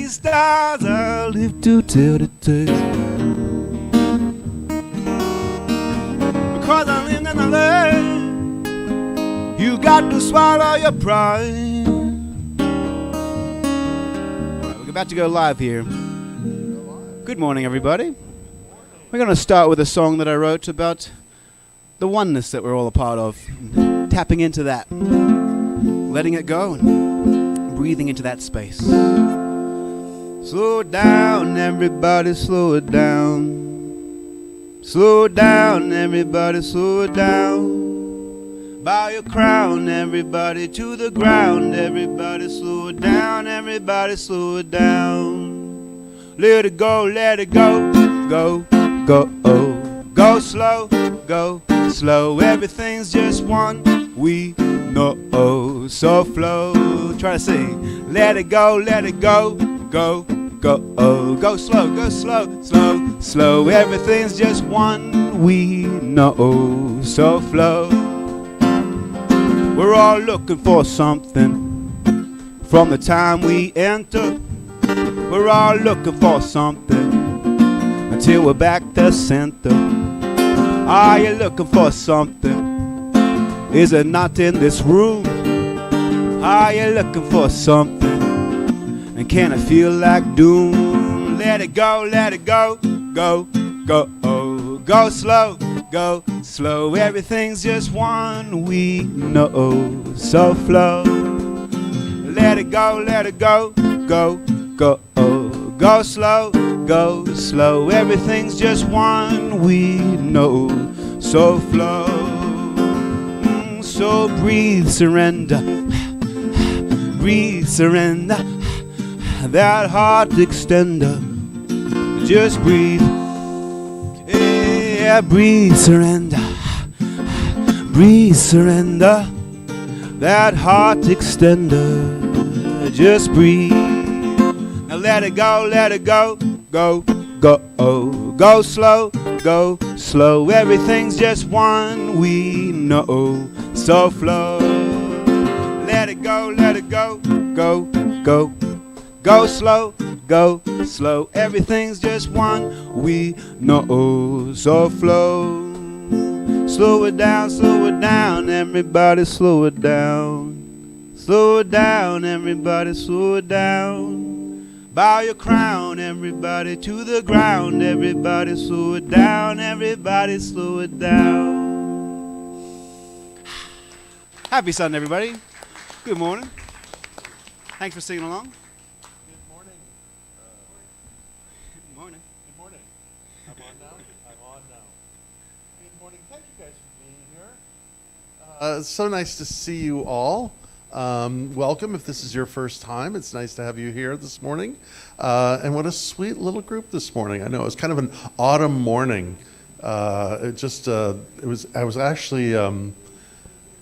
these stars I'll live to tell the tale. Because I live and I learn, you got to swallow your pride. All right, we're about to go live here. Good morning, everybody. We're going to start with a song that I wrote about the oneness that we're all a part of. Tapping into that. Letting it go and breathing into that space. Slow it down, everybody, slow it down. Slow it down, everybody, slow it down. Bow your crown, everybody, to the ground. Everybody, slow it down, everybody, slow it down. Let it go, go, go, go slow, go slow. Everything's just one, we know, so flow. Try to sing. Let it go, go, go, go slow, slow, slow. Everything's just one, we know, so flow. We're all looking for something from the time we enter. We're all looking for something until we're back to center. Are you looking for something? Is it not in this room? Are you looking for something? And can it feel like doom? Let it go, go, go, go slow, go slow. Everything's just one, we know, so flow. Let it go, go, go, go slow, go slow. Everything's just one, we know, so flow. So breathe, surrender. Breathe, surrender. That heart extender. Just breathe. Yeah, breathe, surrender. Breathe, surrender. That heart extender. Just breathe. Now let it go, go, go, go slow, go slow. Everything's just one, we know, so flow. Let it go, go, go, go slow, go slow. Everything's just one, we know, so flow. Slow it down, everybody slow it down. Slow it down, everybody slow it down. Bow your crown, everybody, to the ground. Everybody slow it down, everybody slow it down. Happy Sunday, everybody. Good morning. Thanks for singing along. Good morning. Good morning. Good morning. I'm on now? I'm on now. Good morning. Thank you guys for being here. It's so nice to see you all. Welcome if this is your first time. It's nice to have you here this morning. And what a sweet little group this morning. I know it was kind of an autumn morning. I was actually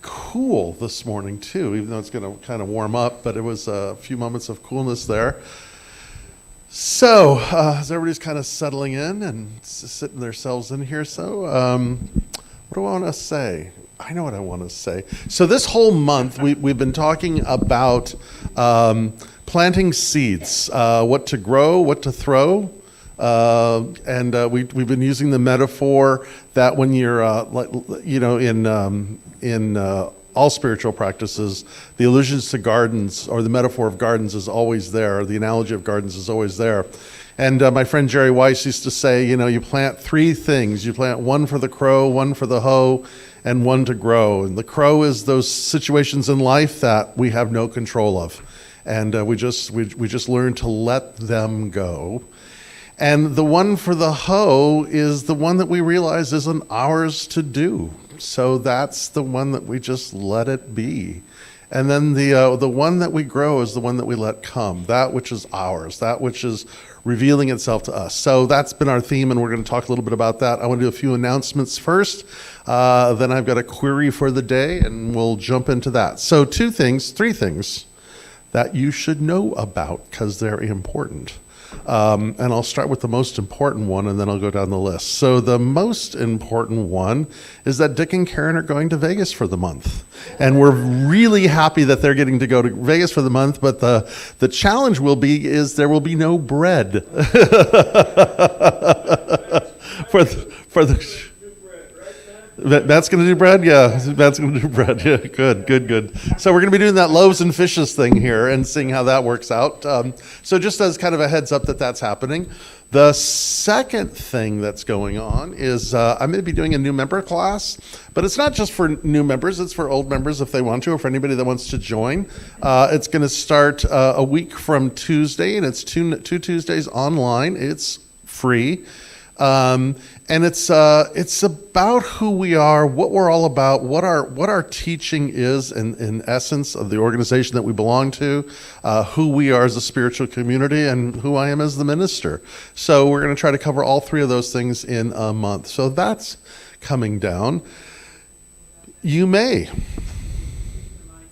cool this morning too, even though it's going to kind of warm up, but it was a few moments of coolness there. So, as everybody's kind of settling in and sitting themselves in here, so what do I want to say? I know what I want to say. So this whole month, we've been talking about planting seeds, what to grow, what to throw. And we've been using the metaphor that when you're, in all spiritual practices, the allusions to gardens or the metaphor of gardens is always there. The analogy of gardens is always there. And my friend Jerry Weiss used to say, you plant three things. You plant one for the crow, one for the hoe, and one to grow. And the crow is those situations in life that we have no control of. And we just learn to let them go. And the one for the hoe is the one that we realize isn't ours to do. So that's the one that we just let it be. And then the one that we grow is the one that we let come, that which is ours, that which is revealing itself to us. So that's been our theme, and we're going to talk a little bit about that. I want to do a few announcements first. Then I've got a query for the day, and we'll jump into that. So three things that you should know about because they're important. And I'll start with the most important one, and then I'll go down the list. So the most important one is that Dick and Karen are going to Vegas for the month. And we're really happy that they're getting to go to Vegas for the month, but the challenge will be is there will be no bread. for the Matt's going to do bread? Yeah, Matt's going to do bread. Yeah, good. So we're going to be doing that loaves and fishes thing here and seeing how that works out. So just as kind of a heads up that that's happening. The second thing that's going on is I'm going to be doing a new member class, but it's not just for new members, it's for old members if they want to, or for anybody that wants to join. It's going to start a week from Tuesday, and it's two Tuesdays online. It's free. And it's about who we are, what we're all about, what our teaching is in essence of the organization that we belong to, who we are as a spiritual community, and who I am as the minister. So we're going to try to cover all three of those things in a month. So that's coming down. You may. Remind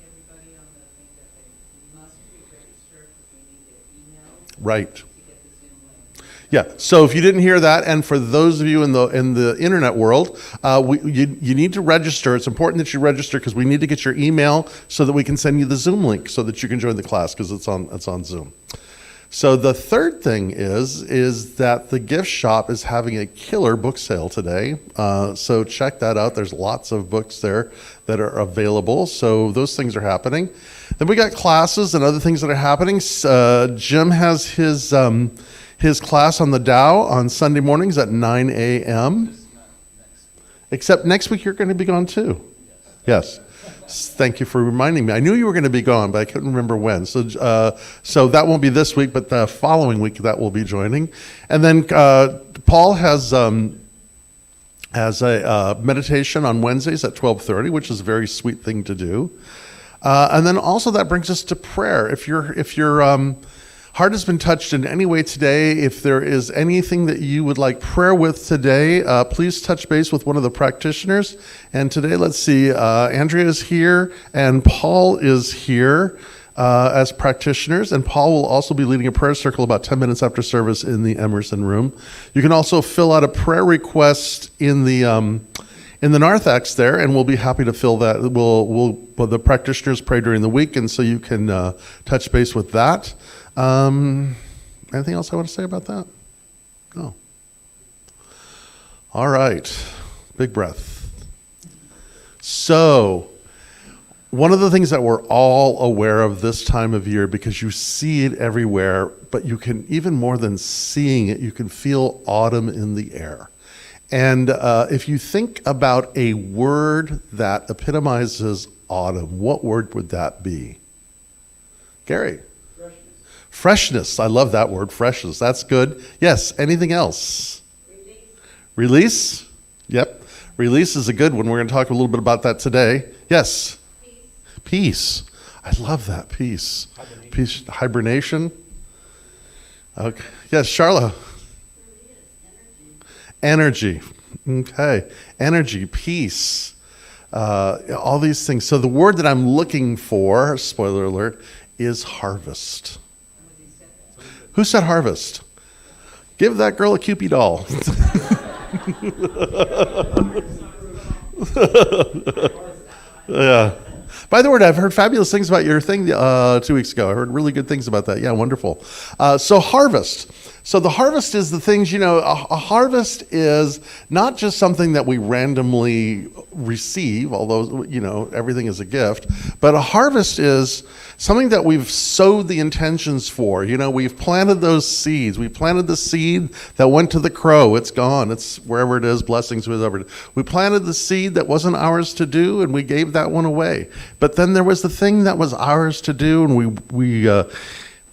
everybody on the thing that they must pre-register because we need their email. Right. To get the Zoom link. Yeah. So if you didn't hear that, and for those of you in the internet world, you need to register. It's important that you register because we need to get your email so that we can send you the Zoom link so that you can join the class because it's on Zoom. So the third thing is that the gift shop is having a killer book sale today. So check that out. There's lots of books there that are available. So those things are happening. Then we got classes and other things that are happening. Jim has his class on the Dow on Sunday mornings at 9 a.m. Except next week you're going to be gone too. Yes. Thank you for reminding me. I knew you were going to be gone, but I couldn't remember when. So that won't be this week, but the following week that will be joining. And then Paul has a meditation on Wednesdays at 12:30, which is a very sweet thing to do. And then also that brings us to prayer. If your heart has been touched in any way today, if there is anything that you would like prayer with today, please touch base with one of the practitioners. And today, let's see, Andrea is here and Paul is here as practitioners. And Paul will also be leading a prayer circle about 10 minutes after service in the Emerson room. You can also fill out a prayer request in the narthex there, and we'll be happy to fill that. The practitioners pray during the week, and so you can touch base with that. Anything else I want to say about that? No. All right. Big breath. So, one of the things that we're all aware of this time of year, because you see it everywhere, but you can, even more than seeing it, you can feel autumn in the air. And if you think about a word that epitomizes autumn, what word would that be? Gary? Freshness. I love that word, freshness. That's good. Yes, anything else? Release? Yep. Release is a good one. We're going to talk a little bit about that today. Yes? Peace. I love that, peace. Peace. Hibernation. Okay. Yes, Charla? Energy. Okay. Energy, peace. All these things. So the word that I'm looking for, spoiler alert, is harvest. Who said harvest? Give that girl a Cupid doll. Yeah. By the way, I've heard fabulous things about your thing 2 weeks ago. I heard really good things about that. Yeah, wonderful. So harvest. So the harvest is the things, a harvest is not just something that we randomly receive, although, everything is a gift, but a harvest is something that we've sowed the intentions for. We've planted those seeds. We planted the seed that went to the crow. It's gone. It's wherever it is, blessings, whatever. We planted the seed that wasn't ours to do, and we gave that one away. But then there was the thing that was ours to do, and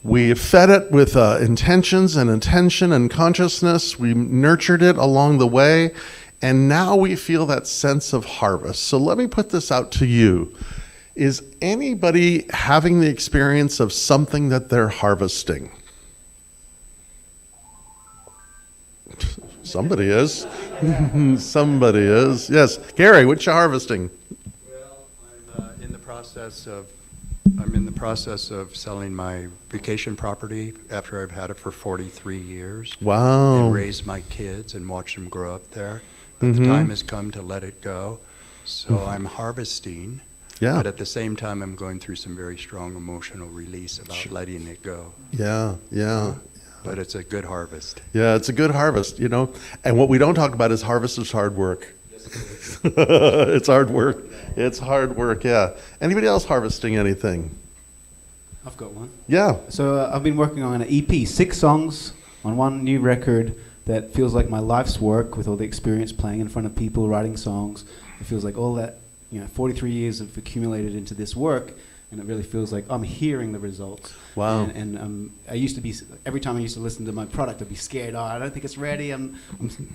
we fed it with intentions and intention and consciousness. We nurtured it along the way, and now we feel that sense of harvest. So let me put this out to you. Is anybody having the experience of something that they're harvesting? Somebody is. Somebody is. Yes. Gary, what you harvesting? Well, I'm in the process of I'm in the process of selling my vacation property after I've had it for 43 years. Wow. And raised my kids and watched them grow up there. But the time has come to let it go. So I'm harvesting. Yeah. But at the same time, I'm going through some very strong emotional release about letting it go. Yeah, yeah. But it's a good harvest. Yeah, it's a good harvest, you know. And what we don't talk about is harvest is hard work. It's hard work. It's hard work, yeah. Anybody else harvesting anything? I've got one. Yeah. So I've been working on an EP, 6 songs on one new record that feels like my life's work with all the experience playing in front of people, writing songs. It feels like all that, 43 years have accumulated into this work, and it really feels like I'm hearing the results. Wow. And I used to be, every time I used to listen to my product, I'd be scared. Oh, I don't think it's ready. I'm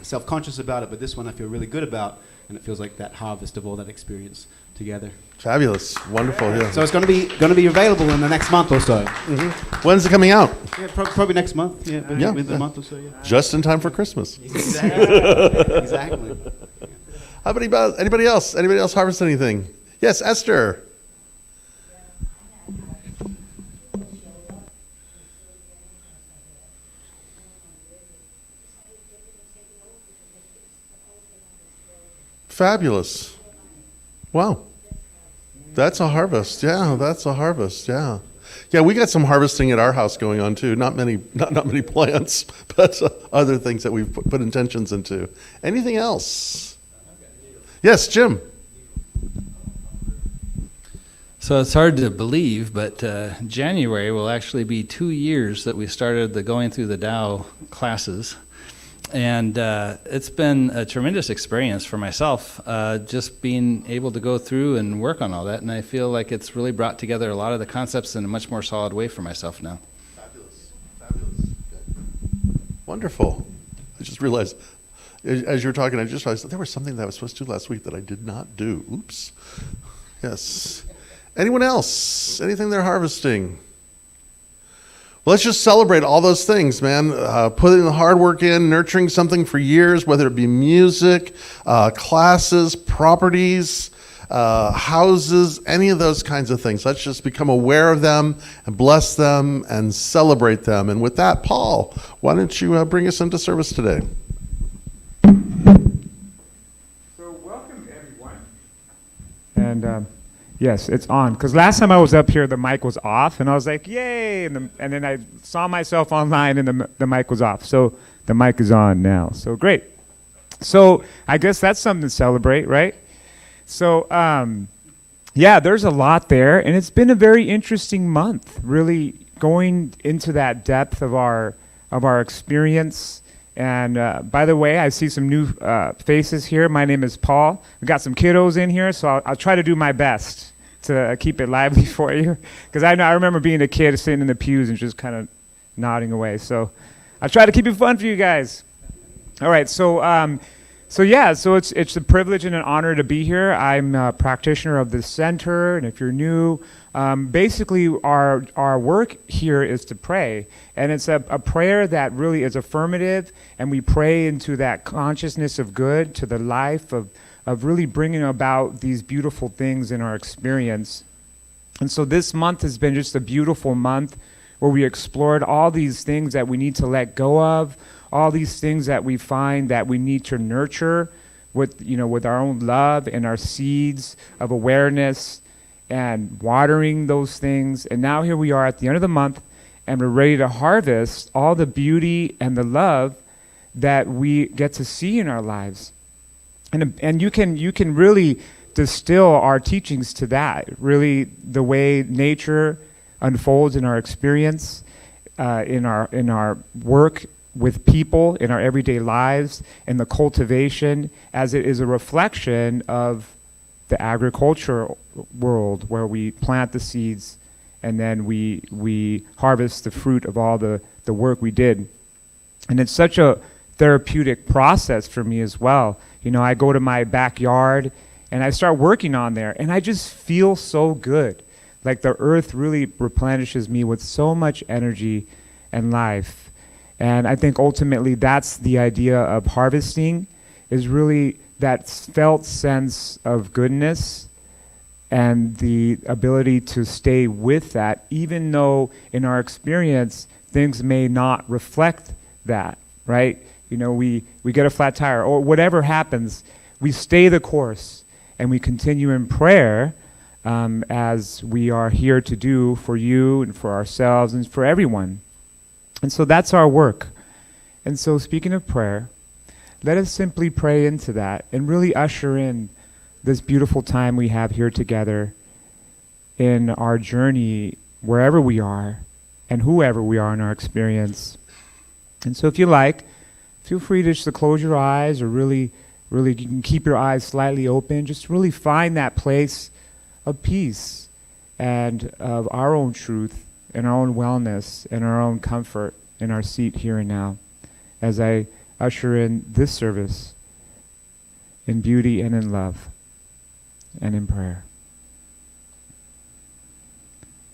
self-conscious about it, but this one I feel really good about, and it feels like that harvest of all that experience together. Fabulous. Wonderful, yeah. So it's going to be available in the next month or so. When's it coming out? Yeah, probably next month. Yeah, Yeah. within a month or so. Yeah. Just in time for Christmas. Exactly. How about anybody else? Anybody else harvest anything? Yes, Esther. Fabulous. Wow. That's a harvest. Yeah, that's a harvest. Yeah. Yeah, we got some harvesting at our house going on too. Not many plants, but other things that we've put intentions into. Anything else? Yes, Jim. So it's hard to believe, but January will actually be 2 years that we started the Going Through the Tao classes. And it's been a tremendous experience for myself, just being able to go through and work on all that. And I feel like it's really brought together a lot of the concepts in a much more solid way for myself now. Fabulous. Fabulous. Good. Wonderful. I just realized, as you were talking, I just realized that there was something that I was supposed to do last week that I did not do. Oops. Yes. Anyone else? Anything they're harvesting? Well, let's just celebrate all those things, man. Putting the hard work in, nurturing something for years, whether it be music, classes, properties, houses, any of those kinds of things. Let's just become aware of them and bless them and celebrate them. And with that, Paul, why don't you bring us into service today? So welcome, everyone. And yes, it's on. Because last time I was up here, the mic was off, and I was like, yay! And then I saw myself online, and the mic was off. So the mic is on now. So great. So I guess that's something to celebrate, right? So yeah, there's a lot there, and it's been a very interesting month, really going into that depth of our experience. And by the way, I see some new faces here. My name is Paul. We got some kiddos in here, so I'll try to do my best to keep it lively for you. Because I remember being a kid sitting in the pews and just kind of nodding away. So I'll try to keep it fun for you guys. All right, so it's a privilege and an honor to be here. I'm a practitioner of the center, and if you're new, basically our work here is to pray, and it's a prayer that really is affirmative, and we pray into that consciousness of good, to the life of really bringing about these beautiful things in our experience. And so this month has been just a beautiful month where we explored all these things that we need to let go of, all these things that we find that we need to nurture with our own love and our seeds of awareness and watering those things. And now here we are at the end of the month, and we're ready to harvest all the beauty and the love that we get to see in our lives. And you can really distill our teachings to that, really the way nature unfolds in our experience, in our work with people, in our everyday lives, and the cultivation, as it is a reflection of the agriculture world, where we plant the seeds and then we harvest the fruit of all the work we did. And it's such a therapeutic process for me as well. I go to my backyard and I start working on there, and I just feel so good. Like the earth really replenishes me with so much energy and life. And I think ultimately that's the idea of harvesting, is really that felt sense of goodness and the ability to stay with that, even though in our experience things may not reflect that, right? You know, we get a flat tire or whatever happens, we stay the course and we continue in prayer, as we are here to do for you and for ourselves and for everyone. And so that's our work. And so speaking of prayer, let us simply pray into that and really usher in this beautiful time we have here together in our journey, wherever we are and whoever we are in our experience. And so if you like, feel free to just close your eyes, or really you can keep your eyes slightly open. Just really find that place of peace and of our own truth and our own wellness and our own comfort in our seat here and now, as I usher in this service in beauty and in love and in prayer.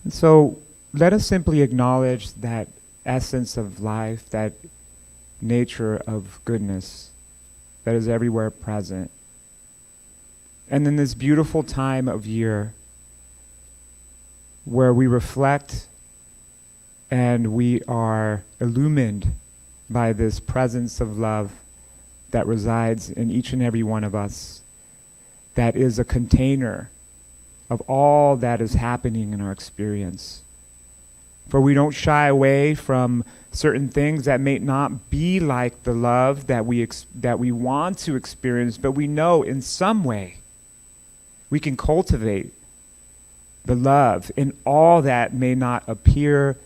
And so let us simply acknowledge that essence of life, that nature of goodness that is everywhere present. And in this beautiful time of year where we reflect and we are illumined by this presence of love that resides in each and every one of us, that is a container of all that is happening in our experience. For we don't shy away from certain things that may not be like the love that we want to experience, but we know in some way we can cultivate the love in all that may not appear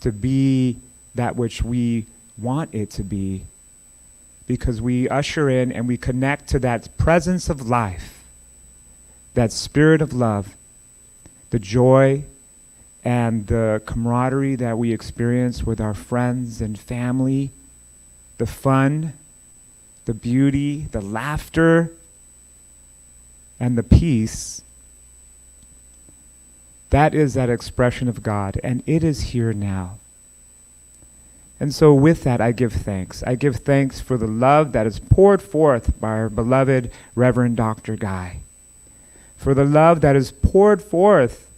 to be that which we want it to be, because we usher in and we connect to that presence of life, that spirit of love, the joy and the camaraderie that we experience with our friends and family, the fun, the beauty, the laughter, and the peace. That is that expression of God, and it is here now. And so with that, I give thanks. I give thanks for the love that is poured forth by our beloved Reverend Dr. Guy, for the love that is poured forth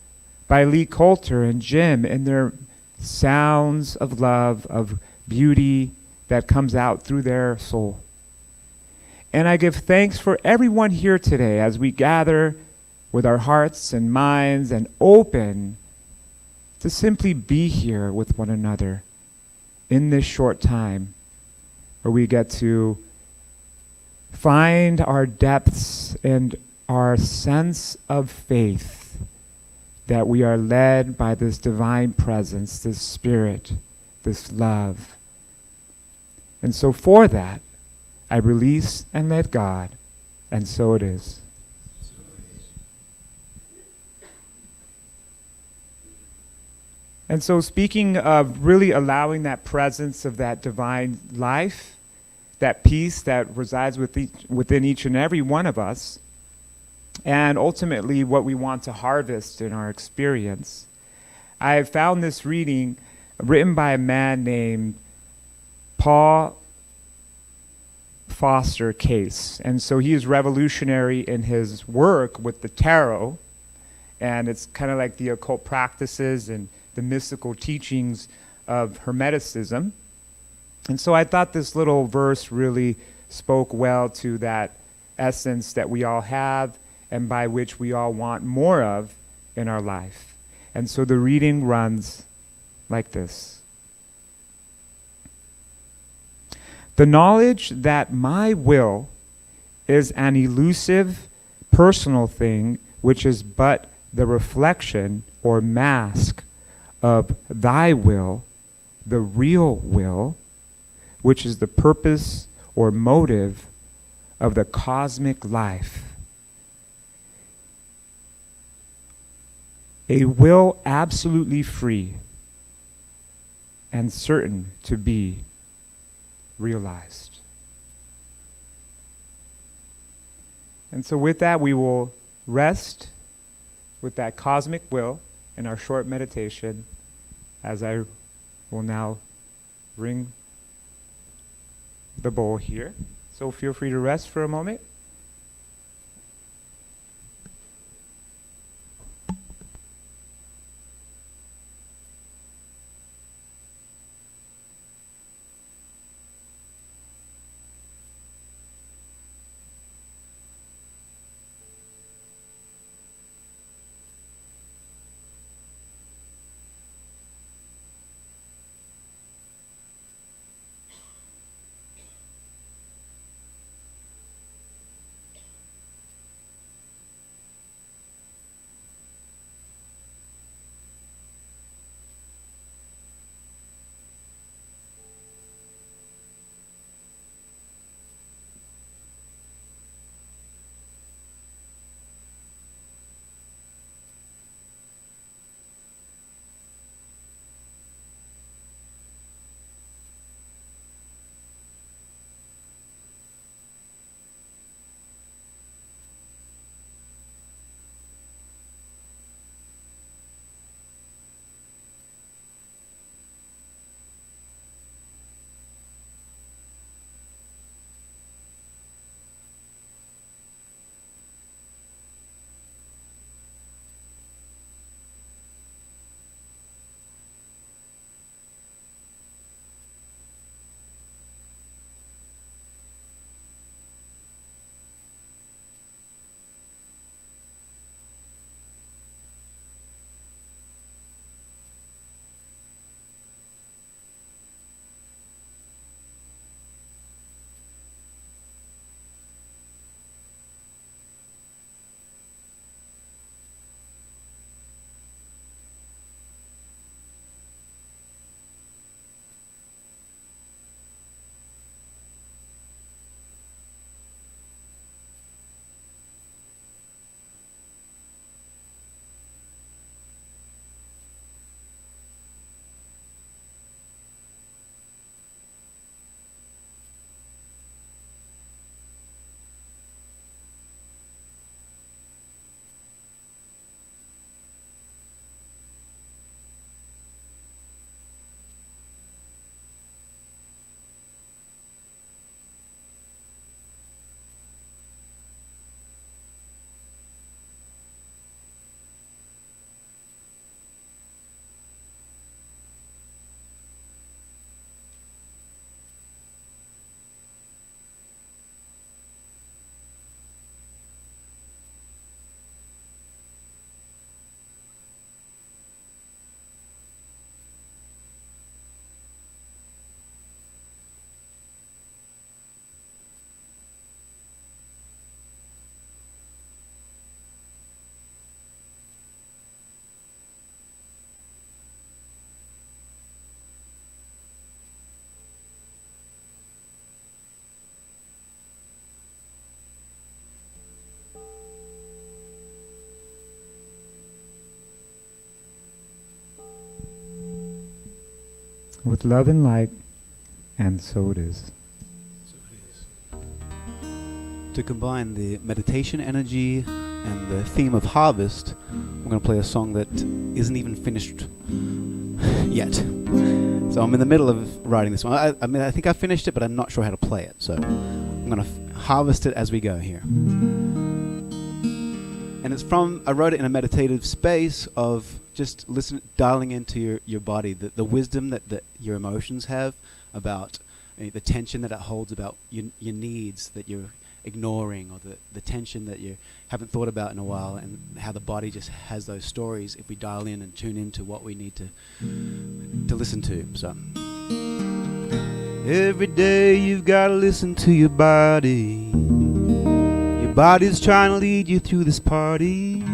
by Lee Coulter and Jim in their sounds of love, of beauty that comes out through their soul. And I give thanks for everyone here today as we gather with our hearts and minds and open to simply be here with one another in this short time where we get to find our depths and our sense of faith that we are led by this divine presence, this spirit, this love. And so for that, I release and let God, and so it is. And so speaking of really allowing that presence of that divine life, that peace that resides within each and every one of us, and ultimately what we want to harvest in our experience, I have found this reading written by a man named Paul Foster Case. And so he is revolutionary in his work with the tarot, and it's kind of like the occult practices and the mystical teachings of Hermeticism. And so I thought this little verse really spoke well to that essence that we all have and by which we all want more of in our life. And so the reading runs like this. The knowledge that my will is an elusive, personal thing which is but the reflection or mask of thy will, the real will, which is the purpose or motive of the cosmic life. A will absolutely free and certain to be realized. And so with that, we will rest with that cosmic will in our short meditation, as I will now bring the bowl here. So feel free to rest for a moment. with love and light, and so it is. To combine the meditation energy and the theme of harvest, I'm going to play a song that isn't even finished yet. So I'm in the middle of writing this one. I mean, I think I finished it, but I'm not sure how to play it. So I'm going to harvest it as we go here. And it's I wrote it in a meditative space of just dialing into your body, the wisdom that your emotions have about the tension that it holds about your needs that you're ignoring, or the tension that you haven't thought about in a while, and how the body just has those stories if we dial in and tune into what we need to listen to. So Every day you've got to listen to your body. Your body's trying to lead you through this party.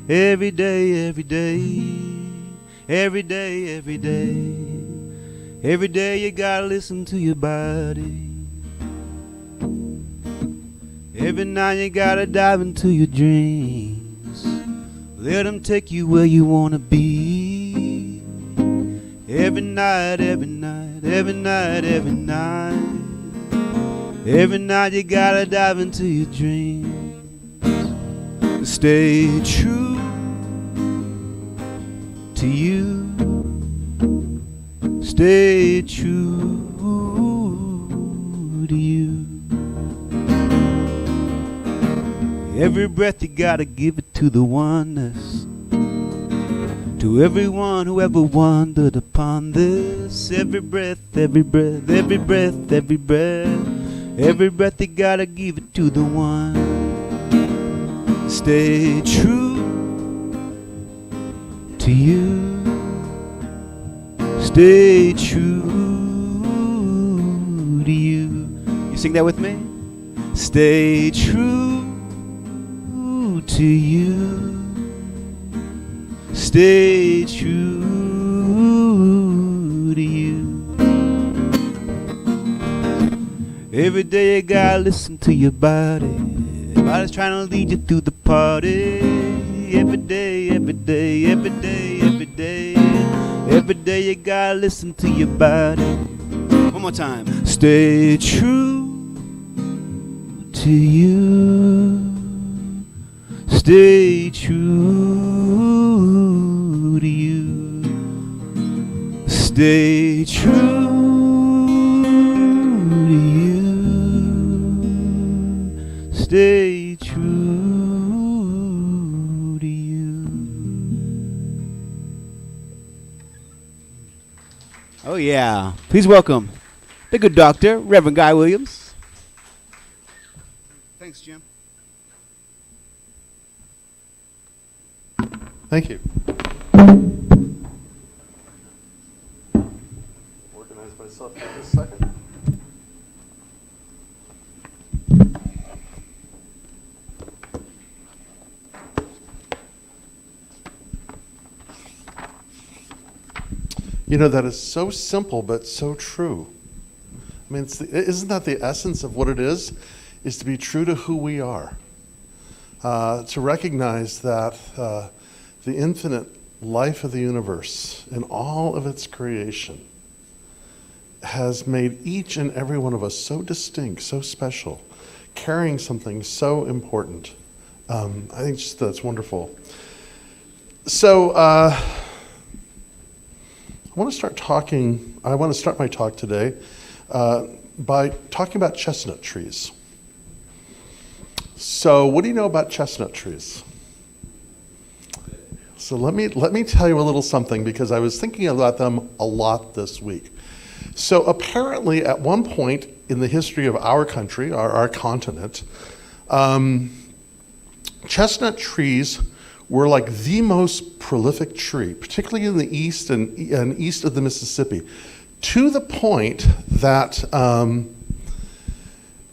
Every day, every day, every day, every day. Every day you got to listen to your body. Every night you got to dive into your dreams. Let them take you where you want to be. Every night, every night, every night, every night. Every night you gotta dive into your dreams. Stay true to you. Stay true to you. Every breath you gotta give it to the oneness. To everyone who ever wandered upon this, every breath, every breath, every breath, every breath, every breath you gotta give it to the one. Stay true to you. Stay true to you. You sing that with me? Stay true to you. Stay true to you. Every day you gotta listen to your body. Your body's trying to lead you through the party. Every day, every day, every day, every day. Every day you gotta listen to your body. One more time. Stay true to you. Stay true to you. Stay true to you. Stay true to you. Oh yeah. Please welcome the good doctor, Reverend Guy Williams. Thanks, Jim. Thank you. Organize myself for a second. You know, that is so simple but so true. I mean, isn't that the essence of what it is to be true to who we are? To recognize that the infinite life of the universe and all of its creation has made each and every one of us so distinct, so special, carrying something so important. I think just that's wonderful. So I want to start my talk today by talking about chestnut trees. So what do you know about chestnut trees? So let me tell you a little something, because I was thinking about them a lot this week. So apparently at one point in the history of our country, our continent, chestnut trees were like the most prolific tree, particularly in the east and east of the Mississippi, to the point that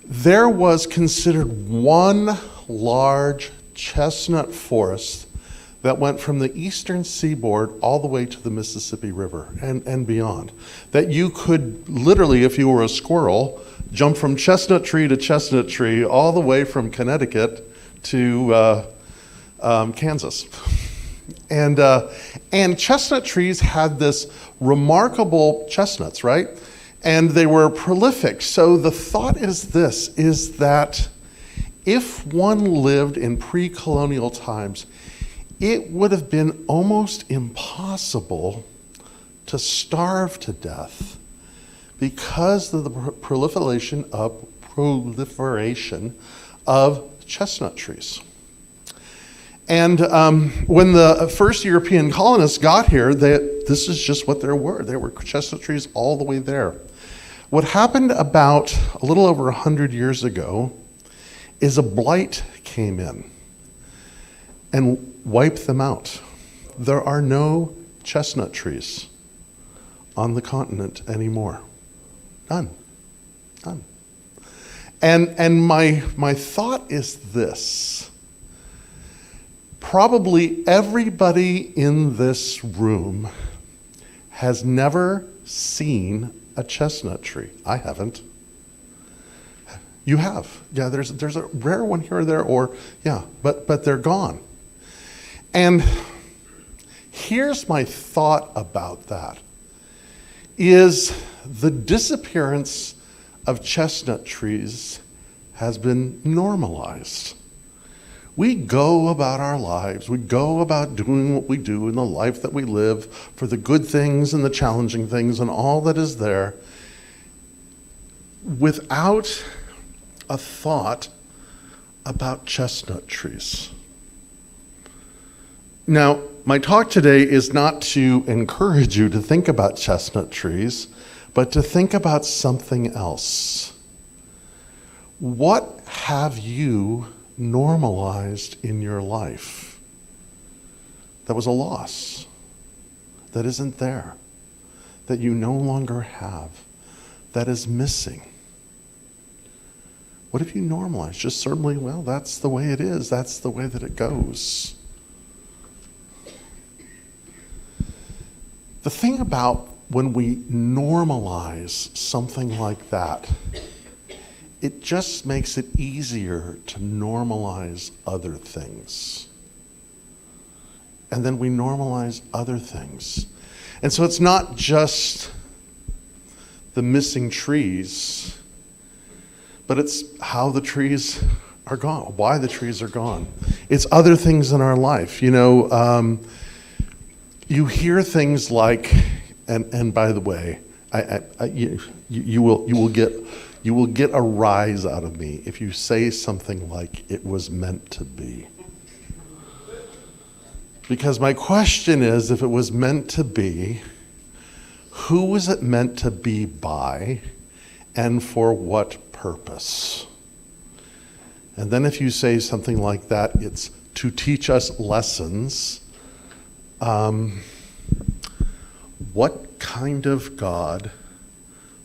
there was considered one large chestnut forest that went from the eastern seaboard all the way to the Mississippi River and beyond. That you could literally, if you were a squirrel, jump from chestnut tree to chestnut tree all the way from Connecticut to Kansas. And chestnut trees had this remarkable chestnuts, right? And they were prolific. So the thought is this, is that if one lived in pre-colonial times, it would have been almost impossible to starve to death because of the proliferation of chestnut trees. And when the first European colonists got here, this is just what there were. There were chestnut trees all the way there. What happened about a little over 100 years ago is a blight came in and wiped them out. There are no chestnut trees on the continent anymore. None. None. And my thought is this. Probably everybody in this room has never seen a chestnut tree. I haven't. You have. Yeah, there's a rare one here or there, or yeah, but they're gone. And here's my thought about that, is the disappearance of chestnut trees has been normalized. We go about our lives, we go about doing what we do in the life that we live, for the good things and the challenging things and all that is there, without a thought about chestnut trees. Now, my talk today is not to encourage you to think about chestnut trees, but to think about something else. What have you normalized in your life that was a loss, that isn't there, that you no longer have, that is missing? What have you normalized? Just certainly, well, that's the way it is, that's the way that it goes. The thing about when we normalize something like that, it just makes it easier to normalize other things. And then we normalize other things. And so it's not just the missing trees, but it's how the trees are gone, why the trees are gone. It's other things in our life. You know, you hear things like, and by the way, you will get a rise out of me if you say something like it was meant to be. Because my question is, if it was meant to be, who was it meant to be by, and for what purpose? And then if you say something like that, it's to teach us lessons. What kind of God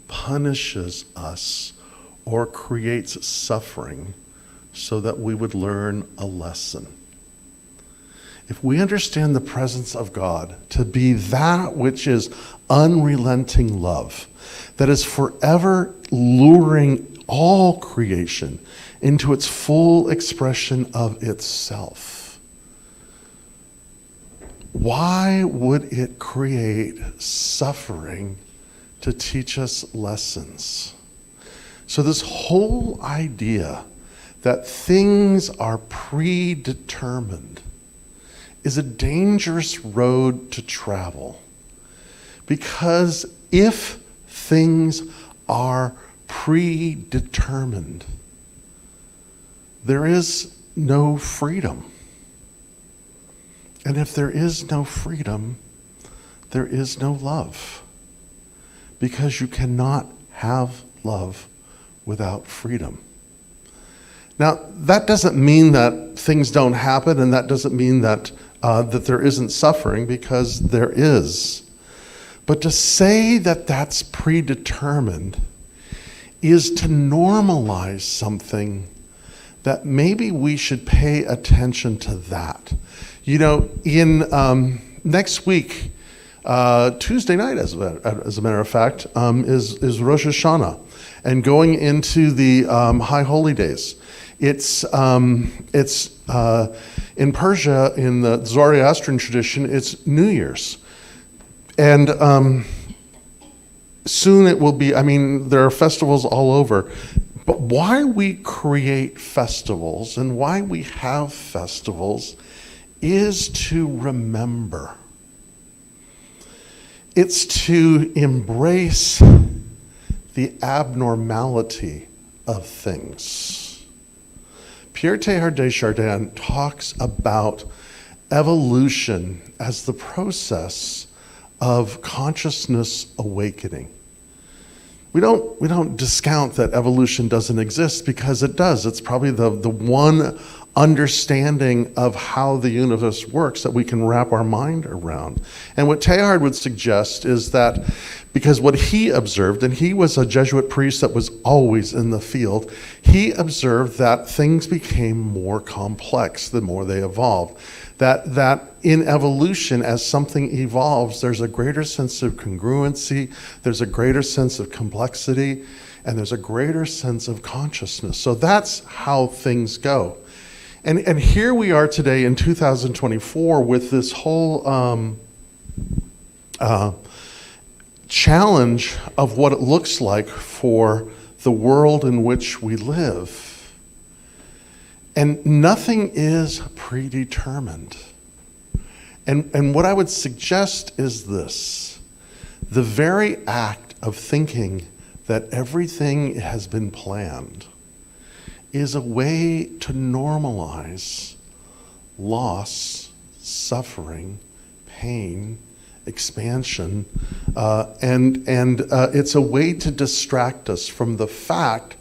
punishes us or creates suffering so that we would learn a lesson? If we understand the presence of God to be that which is unrelenting love, that is forever luring all creation into its full expression of itself, why would it create suffering to teach us lessons? So this whole idea that things are predetermined is a dangerous road to travel. Because if things are predetermined, there is no freedom. And if there is no freedom, there is no love. Because you cannot have love without freedom. Now, that doesn't mean that things don't happen, and that doesn't mean that that there isn't suffering, because there is. But to say that that's predetermined is to normalize something that maybe we should pay attention to that. You know, in next week, Tuesday night, as a matter of fact, is Rosh Hashanah, and going into the High Holy Days. It's In Persia, in the Zoroastrian tradition, it's New Year's. And soon it will be, there are festivals all over. But why we create festivals and why we have festivals is to remember. It's to embrace the abnormality of things. Pierre Teilhard de Chardin talks about evolution as the process of consciousness awakening. We don't discount that evolution doesn't exist, because it does. It's probably the one understanding of how the universe works that we can wrap our mind around. And what Teilhard would suggest is that, because what he observed, and he was a Jesuit priest that was always in the field, he observed that things became more complex the more they evolved. That in evolution, as something evolves, there's a greater sense of congruency, there's a greater sense of complexity, and there's a greater sense of consciousness. So that's how things go. And here we are today in 2024 with this whole challenge of what it looks like for the world in which we live. And nothing is predetermined. And what I would suggest is this: the very act of thinking that everything has been planned is a way to normalize loss, suffering, pain, expansion, and it's a way to distract us from the fact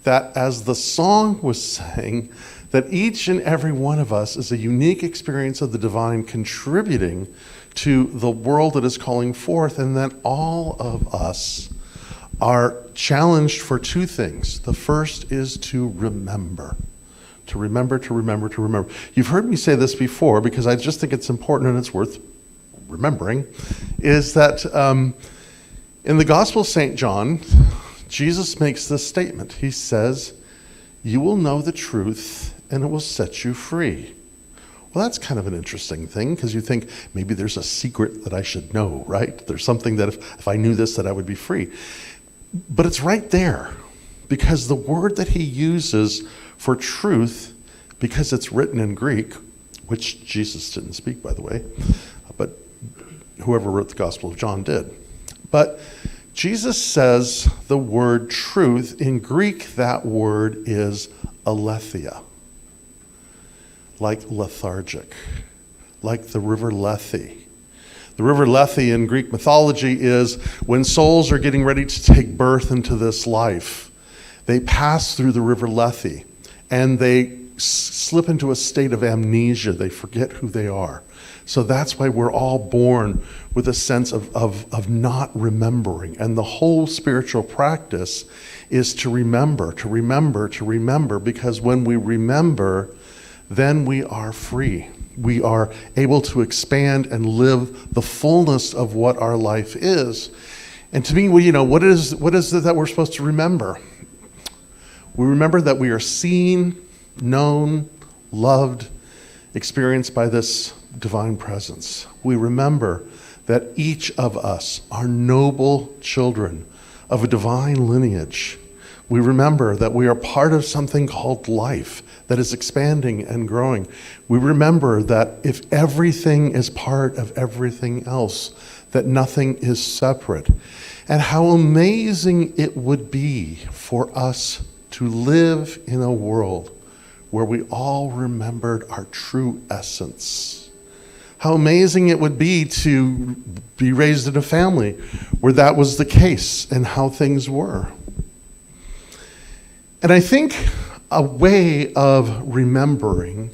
that, as the song was saying, that each and every one of us is a unique experience of the divine contributing to the world that is calling forth, and that all of us are challenged for two things. The first is to remember. To remember, to remember, to remember. You've heard me say this before, because I just think it's important and it's worth remembering, is that in the Gospel of St. John, Jesus makes this statement. He says, "You will know the truth and it will set you free." Well, that's kind of an interesting thing, because you think maybe there's a secret that I should know, right? There's something that if I knew this, that I would be free. But it's right there, because the word that he uses for truth, because it's written in Greek, which Jesus didn't speak, by the way, but whoever wrote the Gospel of John did. But Jesus says the word truth. In Greek, that word is aletheia, like lethargic, like the river Lethe. The river Lethe in Greek mythology is when souls are getting ready to take birth into this life, they pass through the river Lethe and they slip into a state of amnesia. They forget who they are. So that's why we're all born with a sense of not remembering. And the whole spiritual practice is to remember, to remember, to remember, because when we remember, then we are free. We are able to expand and live the fullness of what our life is. And to me, what is it that we're supposed to remember? We remember that we are seen, known, loved, experienced by this divine presence. We remember that each of us are noble children of a divine lineage. We remember that we are part of something called life that is expanding and growing. We remember that if everything is part of everything else, that nothing is separate. And how amazing it would be for us to live in a world where we all remembered our true essence. How amazing it would be to be raised in a family where that was the case and how things were. And I think a way of remembering,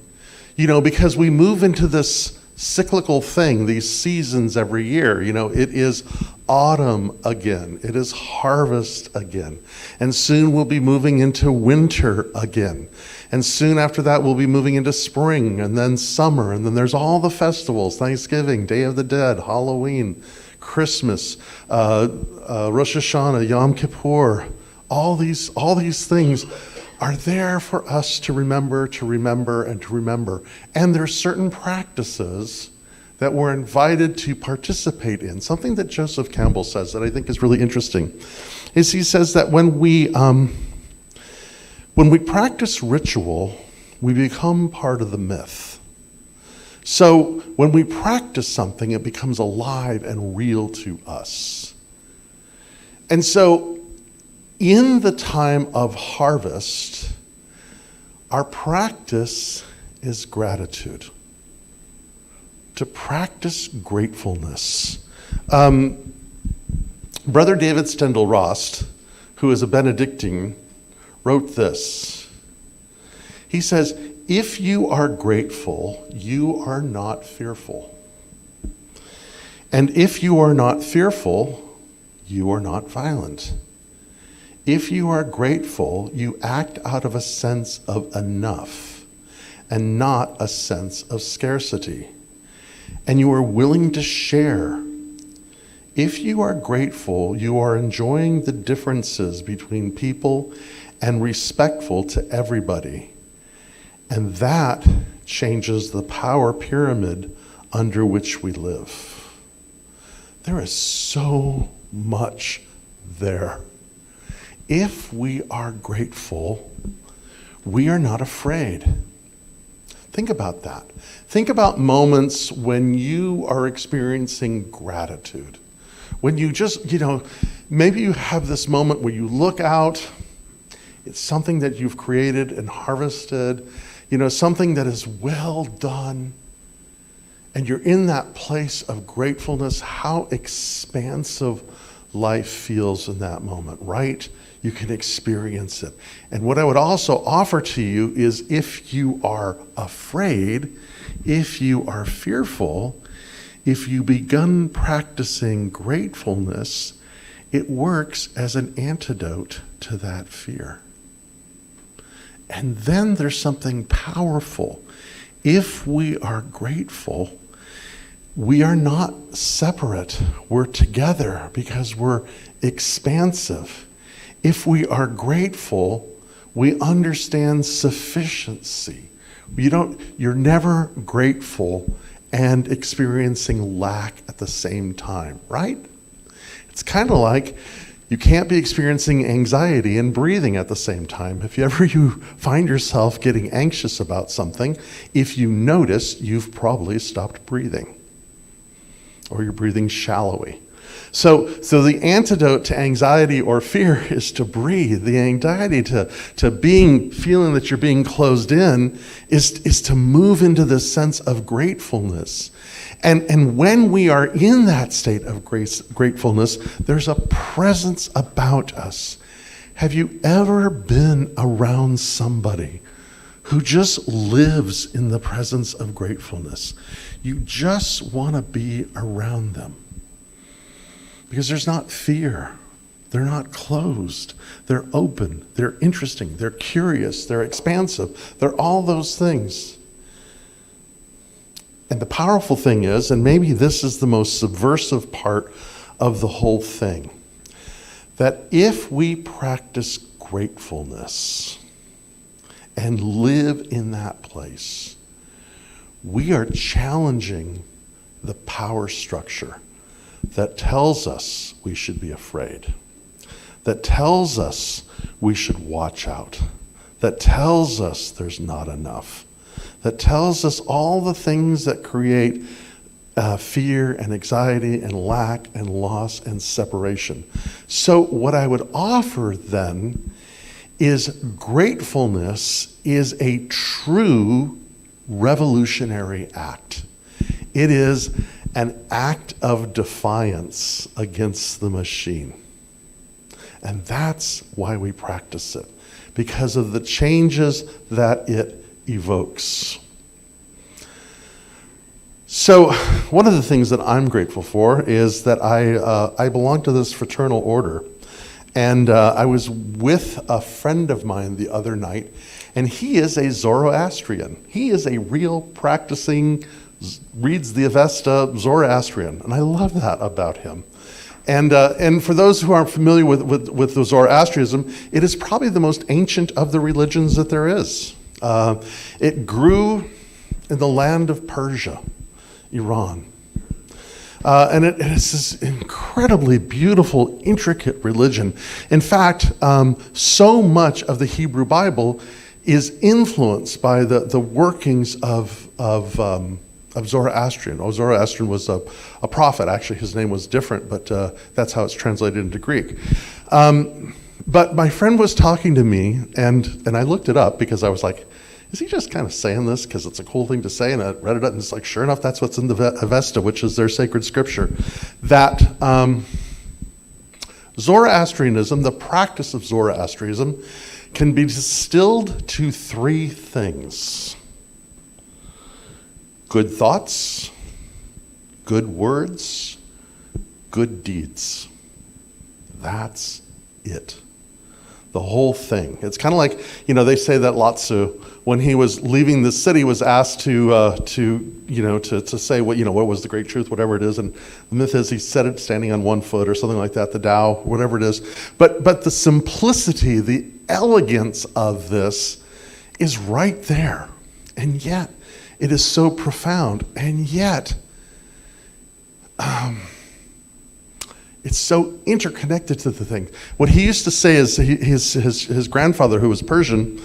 because we move into this cyclical thing, these seasons every year. It is autumn again. It is harvest again. And soon we'll be moving into winter again. And soon after that, we'll be moving into spring and then summer. And then there's all the festivals: Thanksgiving, Day of the Dead, Halloween, Christmas, Rosh Hashanah, Yom Kippur. All these things are there for us to remember, and to remember. And there's certain practices that we're invited to participate in. Something that Joseph Campbell says that I think is really interesting is he says that when we practice ritual, we become part of the myth. So when we practice something, it becomes alive and real to us. And so in the time of harvest, our practice is gratitude. To practice gratefulness. Brother David Stendhal-Rost, who is a Benedictine, wrote this. He says, if you are grateful, you are not fearful. And if you are not fearful, you are not violent. If you are grateful, you act out of a sense of enough and not a sense of scarcity. And you are willing to share. If you are grateful, you are enjoying the differences between people and respectful to everybody. And that changes the power pyramid under which we live. There is so much there. If we are grateful, we are not afraid. Think about that. Think about moments when you are experiencing gratitude. When you just, maybe you have this moment where you look out, it's something that you've created and harvested, something that is well done, and you're in that place of gratefulness, how expansive life feels in that moment, right? You can experience it. And what I would also offer to you is if you are afraid, if you are fearful, if you begun practicing gratefulness, it works as an antidote to that fear. And then there's something powerful. If we are grateful, we are not separate. We're together because we're expansive. If we are grateful, we understand sufficiency. You're never grateful and experiencing lack at the same time, right? It's kind of like you can't be experiencing anxiety and breathing at the same time. If you find yourself getting anxious about something, if you notice, you've probably stopped breathing, or you're breathing shallowly. So the antidote to anxiety or fear is to breathe. The anxiety to feeling that you're being closed in is to move into this sense of gratefulness. And when we are in that state of gratefulness, there's a presence about us. Have you ever been around somebody who just lives in the presence of gratefulness? You just want to be around them. Because there's not fear. They're not closed. They're open. They're interesting. They're curious. They're expansive. They're all those things. And the powerful thing is, and maybe this is the most subversive part of the whole thing, that if we practice gratefulness and live in that place, we are challenging the power structure that tells us we should be afraid, that tells us we should watch out, that tells us there's not enough, that tells us all the things that create fear and anxiety and lack and loss and separation. So what I would offer then is gratefulness is a true revolutionary act. It is an act of defiance against the machine. And that's why we practice it, because of the changes that it evokes. So one of the things that I'm grateful for is that I belong to this fraternal order. And I was with a friend of mine the other night, and he is a Zoroastrian. He is a real practicing, reads the Avesta Zoroastrian, and I love that about him. And for those who aren't familiar with the Zoroastrianism, it is probably the most ancient of the religions that there is. It grew in the land of Persia, Iran. And it is this incredibly beautiful, intricate religion. In fact, so much of the Hebrew Bible is influenced by the workings of Zoroastrian. Zoroastrian was a prophet. Actually, his name was different, but that's how it's translated into Greek. But my friend was talking to me, and I looked it up because I was like, is he just kind of saying this because it's a cool thing to say? And I read it up, and it's like, sure enough, that's what's in the Avesta, which is their sacred scripture. That Zoroastrianism, the practice of Zoroastrianism, can be distilled to three things: good thoughts, good words, good deeds. That's it. The whole thing. It's kind of like, they say that Lao Tzu, when he was leaving the city, was asked to say what was the great truth, whatever it is, and the myth is he said it standing on one foot or something like that, the Tao, whatever it is. But the simplicity, the elegance of this is right there, and yet it is so profound, and yet it's so interconnected to the thing. What he used to say is his grandfather, who was Persian,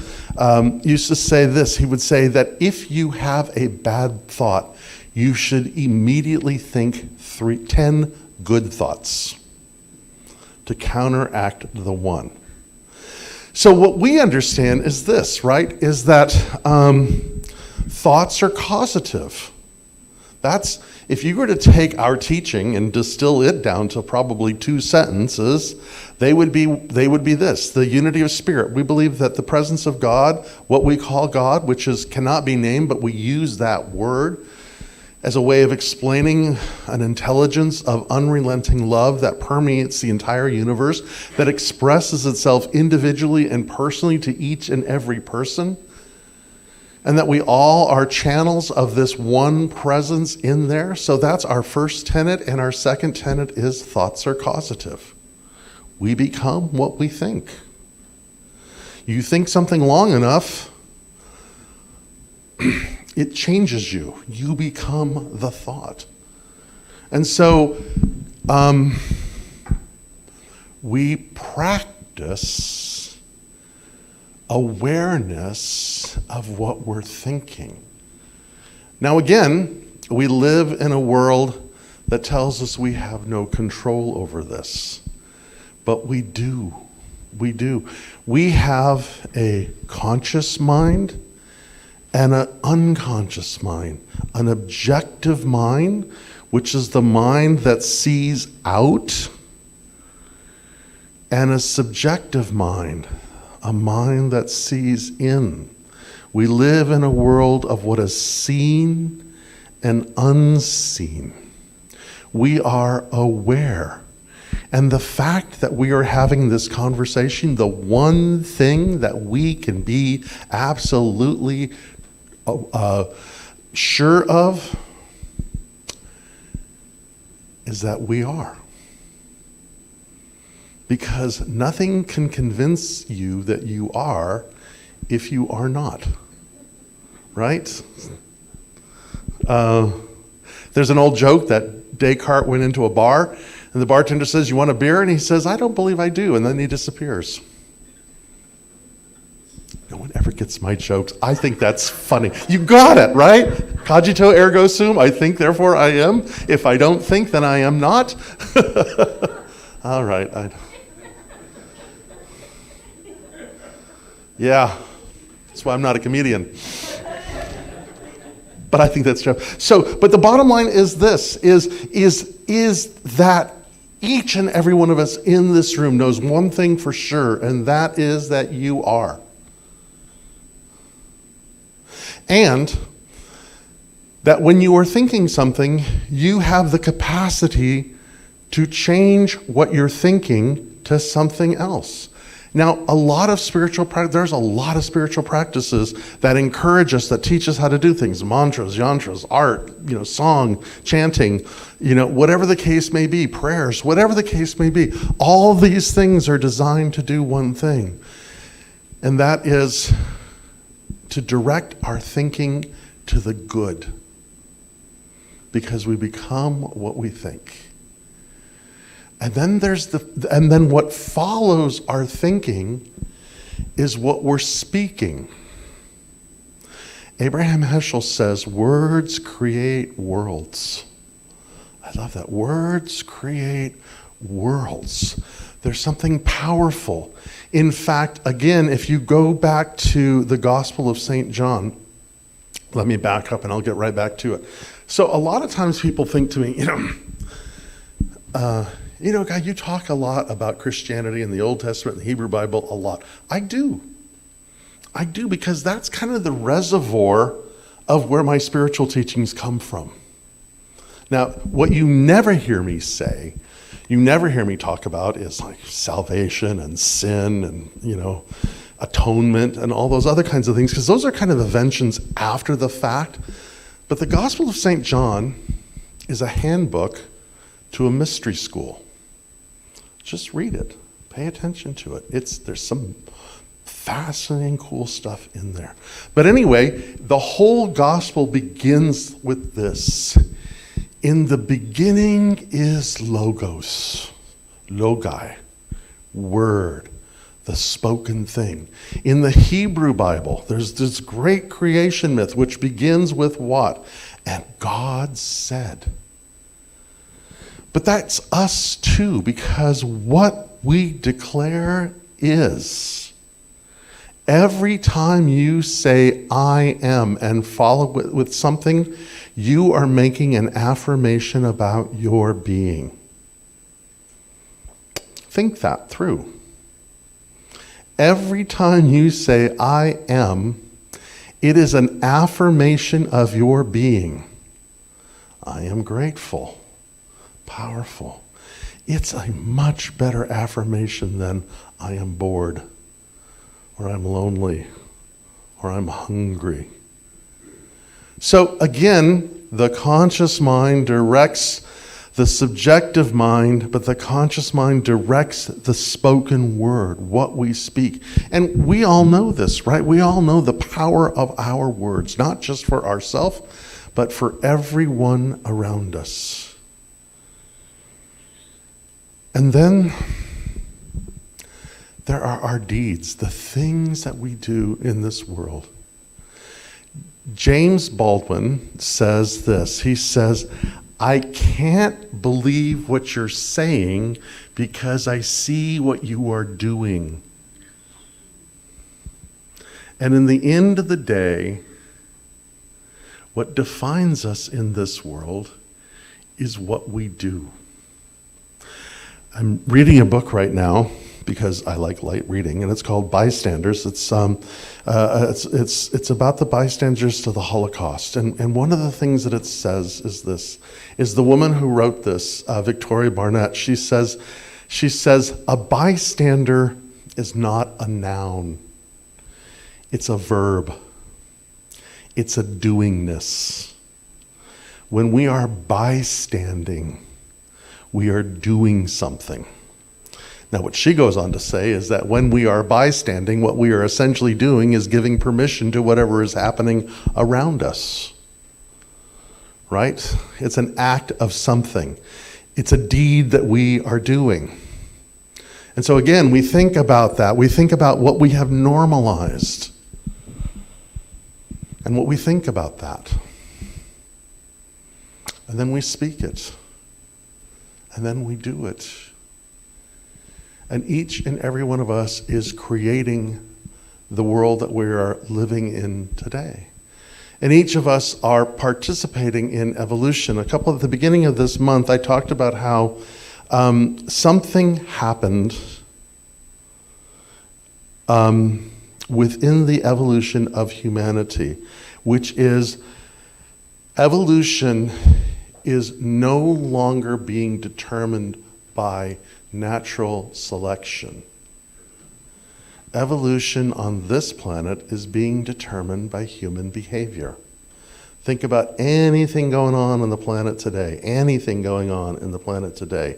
used to say this. He would say that if you have a bad thought, you should immediately think 10 good thoughts to counteract the one. So what we understand is this, right? Is that thoughts are causative. That's, if you were to take our teaching and distill it down to probably 2 sentences, they would be this: the unity of spirit. We believe that the presence of God, what we call God, which cannot be named, but we use that word as a way of explaining an intelligence of unrelenting love that permeates the entire universe, that expresses itself individually and personally to each and every person. And that we all are channels of this one presence in there. So that's our first tenet. And our second tenet is thoughts are causative. We become what we think. You think something long enough, it changes you. You become the thought. And so we practice awareness of what we're thinking. Now again, we live in a world that tells us we have no control over this. But we do. We do. We have a conscious mind and an unconscious mind. An objective mind, which is the mind that sees out, and a subjective mind, a mind that sees in. We live in a world of what is seen and unseen. We are aware. And the fact that we are having this conversation, the one thing that we can be absolutely sure of is that we are. Because nothing can convince you that you are if you are not. Right? There's an old joke that Descartes went into a bar, and the bartender says, "You want a beer?" And he says, "I don't believe I do." And then he disappears. No one ever gets my jokes. I think that's funny. You got it, right? Cogito ergo sum. I think, therefore I am. If I don't think, then I am not. All right. Yeah, that's why I'm not a comedian. But I think that's true. So, but the bottom line is this, is that each and every one of us in this room knows one thing for sure, and that is that you are. And that when you are thinking something, you have the capacity to change what you're thinking to something else. Now, there's a lot of spiritual practices that encourage us, that teach us how to do things: mantras, yantras, art, song, chanting, whatever the case may be, prayers, whatever the case may be. All these things are designed to do one thing, and that is to direct our thinking to the good, because we become what we think. And then what follows our thinking is what we're speaking. Abraham Heschel says, words create worlds. I love that. Words create worlds. There's something powerful. In fact, again, if you go back to the Gospel of St. John, let me back up and I'll get right back to it. So a lot of times people think to me, God, you talk a lot about Christianity in the Old Testament and the Hebrew Bible a lot. I do, because that's kind of the reservoir of where my spiritual teachings come from. Now, what you never hear me say, you never hear me talk about is like salvation and sin and, atonement and all those other kinds of things, because those are kind of inventions after the fact. But the Gospel of St. John is a handbook to a mystery school. Just read it. Pay attention to it. There's some fascinating, cool stuff in there. But anyway, the whole gospel begins with this. In the beginning is Logos, Logai, word, the spoken thing. In the Hebrew Bible, there's this great creation myth which begins with what? And God said. But that's us too, because what we declare is, every time you say I am and follow it with something, you are making an affirmation about your being. Think that through. Every time you say I am, it is an affirmation of your being. I am grateful. Powerful. It's a much better affirmation than I am bored, or I'm lonely, or I'm hungry. So again, the conscious mind directs the subjective mind, but the conscious mind directs the spoken word, what we speak. And we all know this, right? We all know the power of our words, not just for ourselves, but for everyone around us. And then there are our deeds, the things that we do in this world. James Baldwin says this. He says, I can't believe what you're saying because I see what you are doing. And in the end of the day, what defines us in this world is what we do. I'm reading a book right now because I like light reading, and it's called Bystanders. It's about the bystanders to the Holocaust, and one of the things that it says is this: is the woman who wrote this, Victoria Barnett. She says, a bystander is not a noun; it's a verb. It's a doingness. When we are bystanding, we are doing something. Now, what she goes on to say is that when we are bystanding, what we are essentially doing is giving permission to whatever is happening around us. Right? It's an act of something. It's a deed that we are doing. And so again, we think about that. We think about what we have normalized and what we think about that. And then we speak it. And then we do it. And each and every one of us is creating the world that we are living in today. And each of us are participating in evolution. At the beginning of this month, I talked about how something happened within the evolution of humanity, which is evolution is no longer being determined by natural selection. Evolution on this planet is being determined by human behavior. Think about anything going on the planet today, anything going on in the planet today.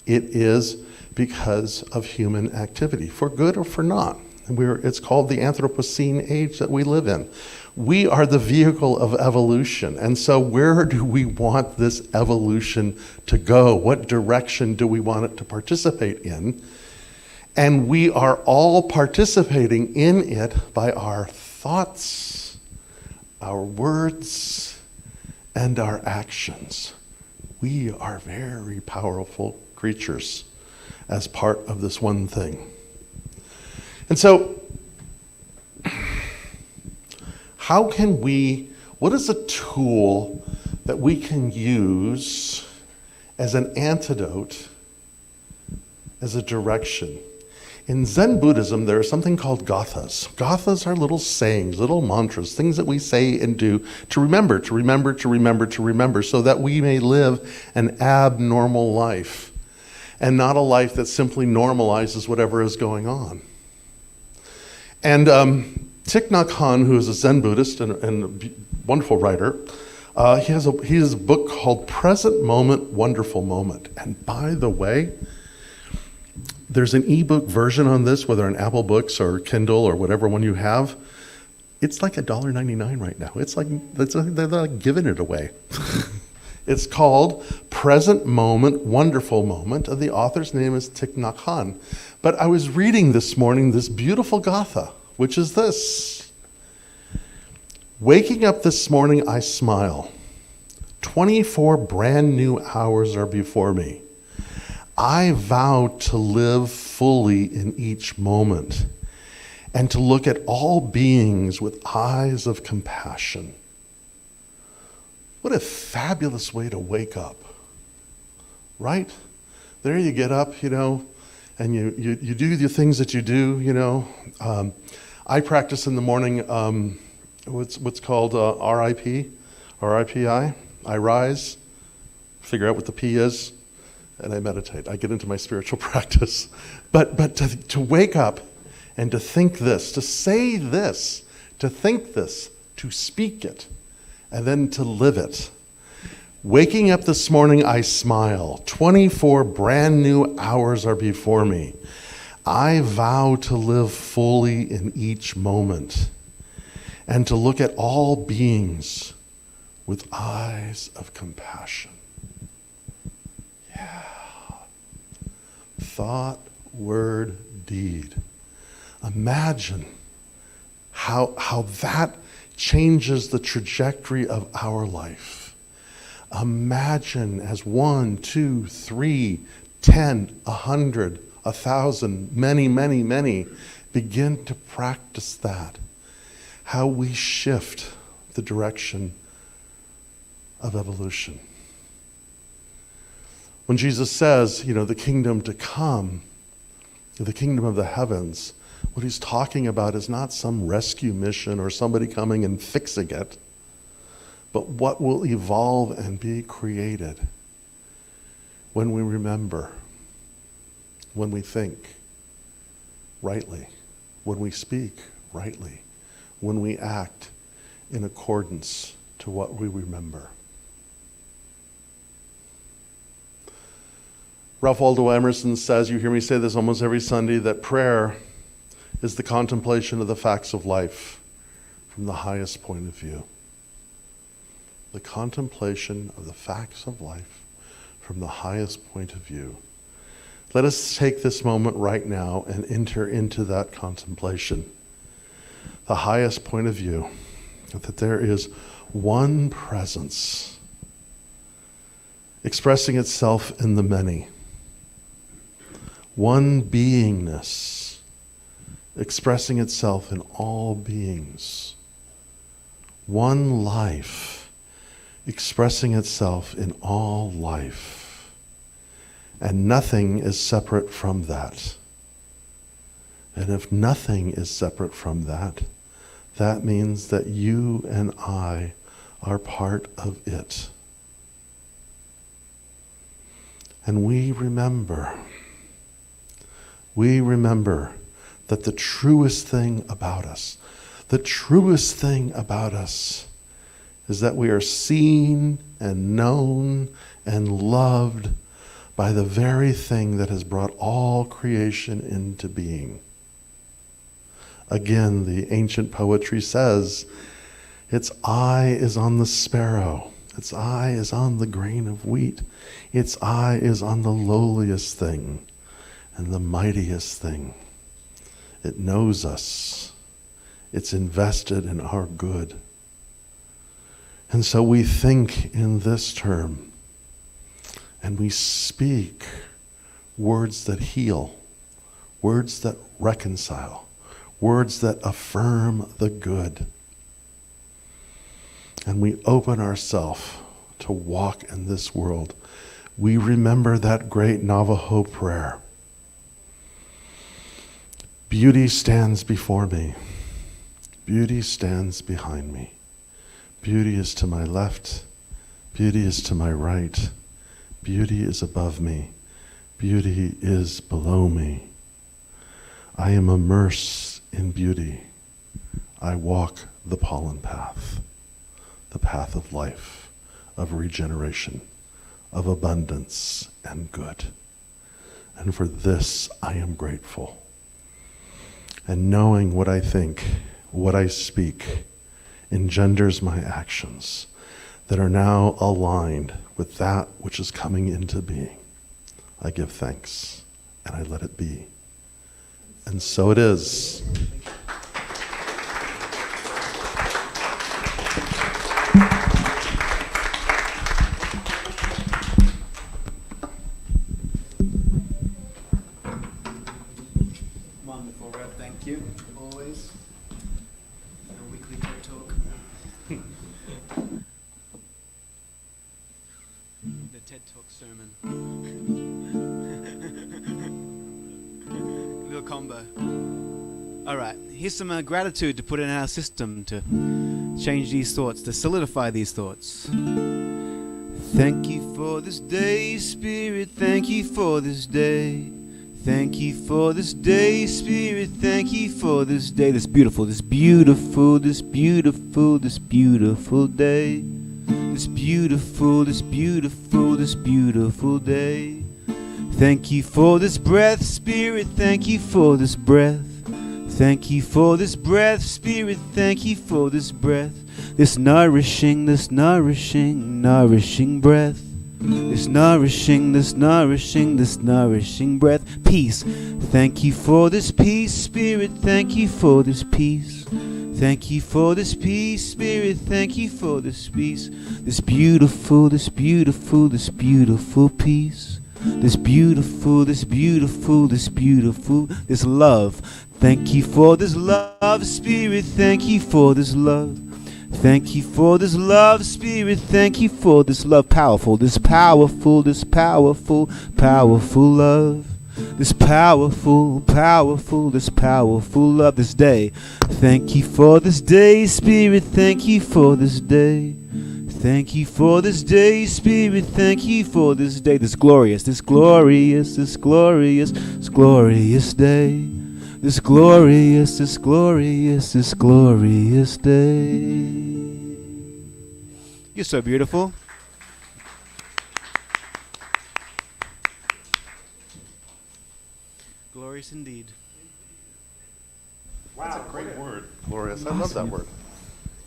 It is because of human activity, for good or for not. It's called the Anthropocene age that we live in. We are the vehicle of evolution. And so where do we want this evolution to go? What direction do we want it to participate in? And we are all participating in it by our thoughts, our words, and our actions. We are very powerful creatures as part of this one thing. And so, what is a tool that we can use as an antidote, as a direction? In Zen Buddhism, there is something called gathas. Gathas are little sayings, little mantras, things that we say and do to remember, so that we may live an abnormal life and not a life that simply normalizes whatever is going on. And Thich Nhat Hanh, who is a Zen Buddhist and a wonderful writer, he has a book called Present Moment, Wonderful Moment. And by the way, there's an ebook version on this, whether on Apple Books or Kindle or whatever one you have. It's like $1.99 right now. They're like giving it away. It's called Present Moment, Wonderful Moment, and the author's name is Thich Nhat Hanh. But I was reading this morning this beautiful gatha, which is this. Waking up this morning, I smile. 24 brand new hours are before me. I vow to live fully in each moment and to look at all beings with eyes of compassion. What a fabulous way to wake up, right? There you get up, and you do the things that you do, I practice in the morning what's called RIP, RIPI. I rise, figure out what the P is, and I meditate. I get into my spiritual practice. But to wake up and to think this, to say this, to think this, to speak it, and then to live it. Waking up this morning, I smile. 24 brand new hours are before me. I vow to live fully in each moment and to look at all beings with eyes of compassion. Yeah. Thought, word, deed. Imagine how that changes the trajectory of our life. Imagine as 1, 2, 3, 10, 100, 1,000, many begin to practice that. How we shift the direction of evolution. When Jesus says, the kingdom to come, the kingdom of the heavens, what he's talking about is not some rescue mission or somebody coming and fixing it, but what will evolve and be created when we remember, when we think rightly, when we speak rightly, when we act in accordance to what we remember. Ralph Waldo Emerson says, you hear me say this almost every Sunday, that prayer is the contemplation of the facts of life from the highest point of view. The contemplation of the facts of life from the highest point of view. Let us take this moment right now and enter into that contemplation. The highest point of view, that there is one presence expressing itself in the many. One beingness expressing itself in all beings. One life expressing itself in all life. And nothing is separate from that. And if nothing is separate from that, that means that you and I are part of it. And we remember that the truest thing about us, is that we are seen and known and loved by the very thing that has brought all creation into being. Again, the ancient poetry says, its eye is on the sparrow, its eye is on the grain of wheat, its eye is on the lowliest thing and the mightiest thing. It knows us. It's invested in our good. And so we think in this term, and we speak words that heal, words that reconcile, words that affirm the good. And we open ourselves to walk in this world. We remember that great Navajo prayer. Beauty stands before me. Beauty stands behind me. Beauty is to my left. Beauty is to my right. Beauty is above me. Beauty is below me. I am immersed in beauty. I walk the pollen path, the path of life, of regeneration, of abundance and good. And for this I am grateful. And knowing what I think, what I speak, engenders my actions that are now aligned with that which is coming into being. I give thanks, and I let it be. And so it is. Wonderful, Rev. Thank you, always. A weekly TED Talk. The TED Talk sermon. Little combo. All right, here's some gratitude to put in our system to change these thoughts, to solidify these thoughts. Thank you for this day, Spirit. Thank you for this day. Thank you for this day, Spirit. Thank you for this day. This beautiful, this beautiful, this beautiful, this beautiful day. This beautiful, this beautiful, this beautiful day. Thank you for this breath, Spirit. Thank you for this breath. Thank you for this breath, Spirit. Thank you for this breath. This nourishing, nourishing breath. This nourishing breath. Peace. Thank you for this peace, Spirit. Thank you for this peace. Thank you for this peace, Spirit. Thank you for this peace. This beautiful, this beautiful, this beautiful peace. This beautiful, this beautiful, this beautiful, this love. Thank you for this love, Spirit. Thank you for this love. Thank you for this love, Spirit. Thank you for this love. Powerful, this powerful, this powerful, powerful love. This powerful, powerful, this powerful love. This day. Thank you for this day, Spirit. Thank you for this day. Thank you for this day, Spirit. Thank you for this day. This glorious, this glorious, this glorious, this glorious day. This glorious, this glorious, this glorious day. You're so beautiful. Glorious indeed. Wow, that's a great word. Glorious. I love that word.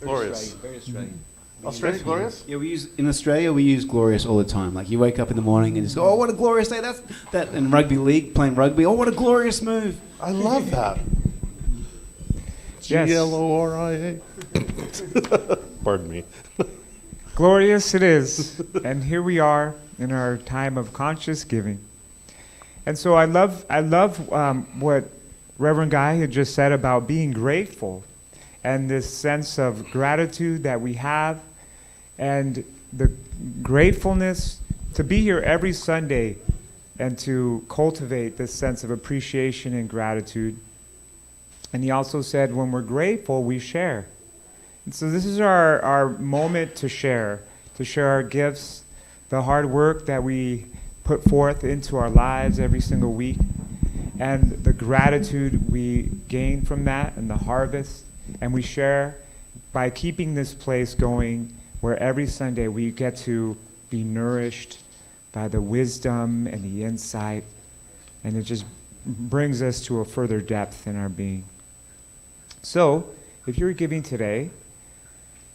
Glorious. Very Australian. Australian glorious? Yeah, in Australia we use glorious all the time. Like you wake up in the morning and just go, oh, what a glorious day! That's that in rugby league, playing rugby. Oh, what a glorious move! I love that. Yes. Gloria. Pardon me. Glorious it is. And here we are in our time of conscious giving. And so I love what Reverend Guy had just said about being grateful and this sense of gratitude that we have and the gratefulness to be here every Sunday and to cultivate this sense of appreciation and gratitude. And he also said when we're grateful, we share. And so this is our moment to share our gifts, the hard work that we put forth into our lives every single week. and the gratitude we gain from that and the harvest. And we share by keeping this place going where every Sunday we get to be nourished by the wisdom and the insight, and it just brings us to a further depth in our being. So, if you're giving today,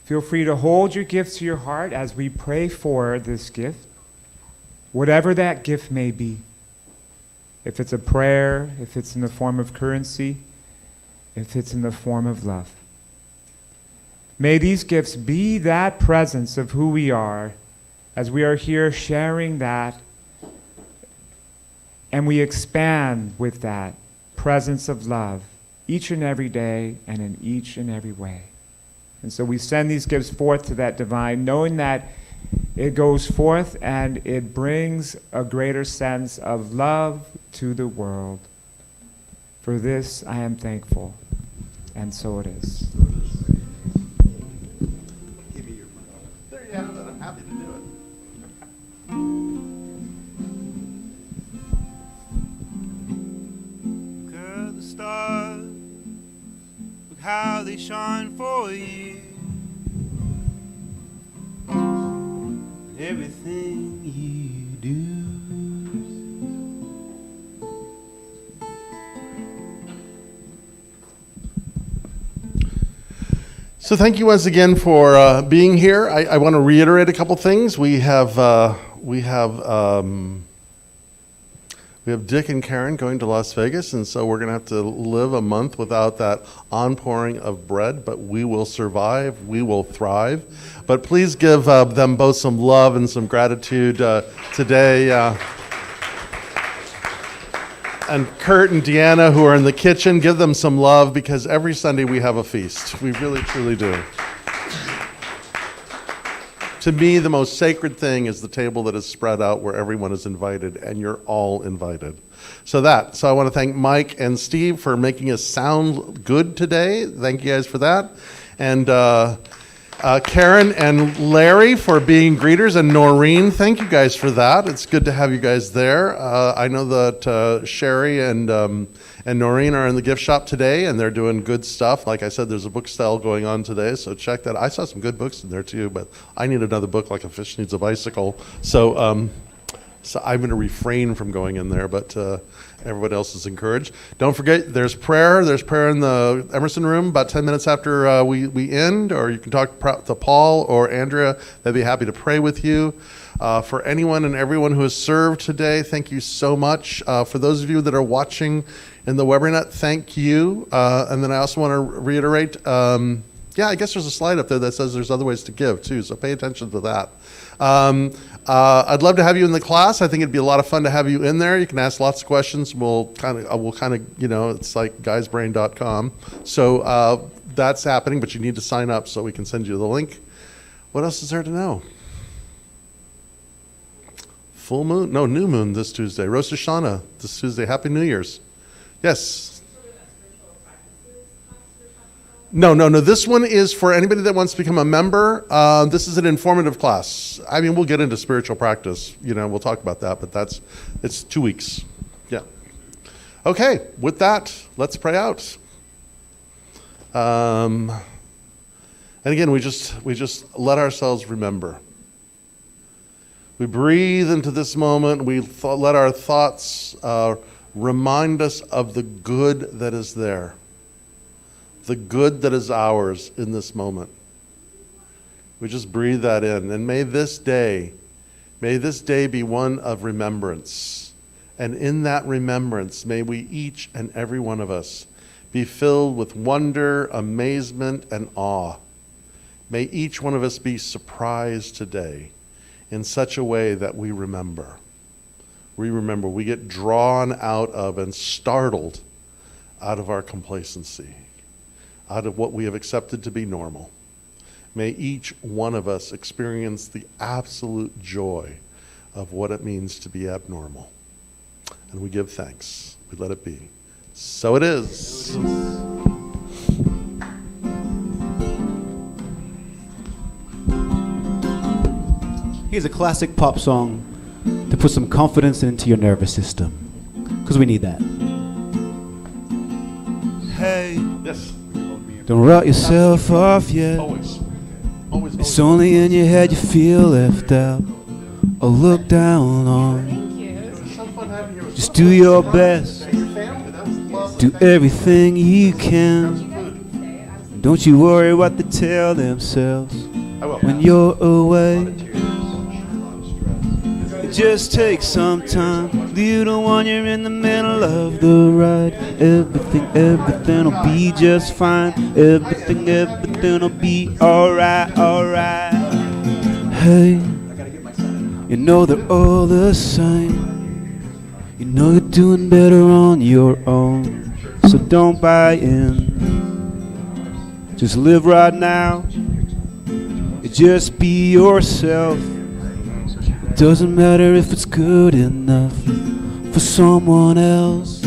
feel free to hold your gift to your heart as we pray for this gift, whatever that gift may be. If it's a prayer, if it's in the form of currency, if it's in the form of love. May these gifts be that presence of who we are as we are here sharing that, and we expand with that presence of love each and every day and in each and every way. And so we send these gifts forth to that divine, knowing that it goes forth and it brings a greater sense of love to the world. For this I am thankful, and so it is. Give me your money. There you have it. I'm happy to do it. Look at the stars, look how they shine for you. Everything you do. So thank you once again for being here. I want to reiterate a couple things. We have Dick and Karen going to Las Vegas, and so we're going to have to live a month without that onpouring of bread, but we will survive, we will thrive. But please give them both some love and some gratitude today. And Kurt and Deanna, who are in the kitchen, give them some love, because every Sunday we have a feast. We really, truly do. To me, the most sacred thing is the table that is spread out where everyone is invited, and you're all invited. So I want to thank Mike and Steve for making us sound good today. Thank you guys for that. And Karen and Larry for being greeters, and Noreen, thank you guys for that. It's good to have you guys there. I know that Sherry and Noreen are in the gift shop today, and they're doing good stuff. Like I said, there's a book sale going on today, so check that. I saw some good books in there too, but I need another book, like A Fish Needs a Bicycle. So I'm going to refrain from going in there, but everybody else is encouraged. Don't forget, there's prayer. There's prayer in the Emerson room about 10 minutes after we end, or you can talk to Paul or Andrea. They'd be happy to pray with you. For anyone and everyone who has served today, thank you so much. For those of you that are watching in the Webernet, thank you. And then I also want to reiterate, I guess there's a slide up there that says there's other ways to give too, so pay attention to that. I'd love to have you in the class. I think it'd be a lot of fun to have you in there. You can ask lots of questions. We'll kind of, it's like guysbrain.com. So that's happening, but you need to sign up so we can send you the link. What else is there to know? Full moon? No, new moon this Tuesday. Rosh Hashanah this Tuesday. Happy New Year's. Yes. No. This one is for anybody that wants to become a member. This is an informative class. I mean, we'll get into spiritual practice. We'll talk about that, but it's 2 weeks. Yeah. Okay. With that, let's pray out. And again, we just let ourselves remember. We breathe into this moment. We let our thoughts remind us of the good that is there. The good that is ours in this moment. We just breathe that in. And may this day be one of remembrance. And in that remembrance, may we each and every one of us be filled with wonder, amazement, and awe. May each one of us be surprised today in such a way that we remember. We get drawn out of and startled out of our complacency, out of what we have accepted to be normal. May each one of us experience the absolute joy of what it means to be abnormal. And we give thanks. We let it be. So it is. Here's a classic pop song to put some confidence into your nervous system, because we need that. Hey, Yes. don't write yourself off yet. Always. Always. It's only in your head you feel left out or looked down on. It's so fun having you. Just do your best. And your family. That was love. Do everything you can. Don't you worry what they tell themselves I will. when you're away. It just takes some time. You don't want you're in the middle of the ride. Everything'll be just fine. Everything'll be alright, alright. Hey, you know they're all the same. You know you're doing better on your own. So don't buy in. Just live right now. Just be yourself. It doesn't matter if it's good enough for someone else.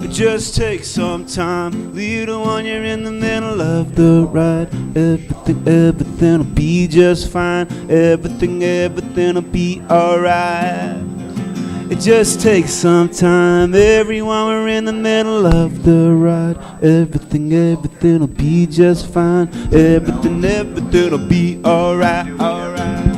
It just takes some time. Leave the one you're in the middle of the ride. Everything'll be just fine. Everything'll be alright. It just takes some time. Everyone, we're in the middle of the ride. Everything'll be just fine. Everything'll be alright, alright.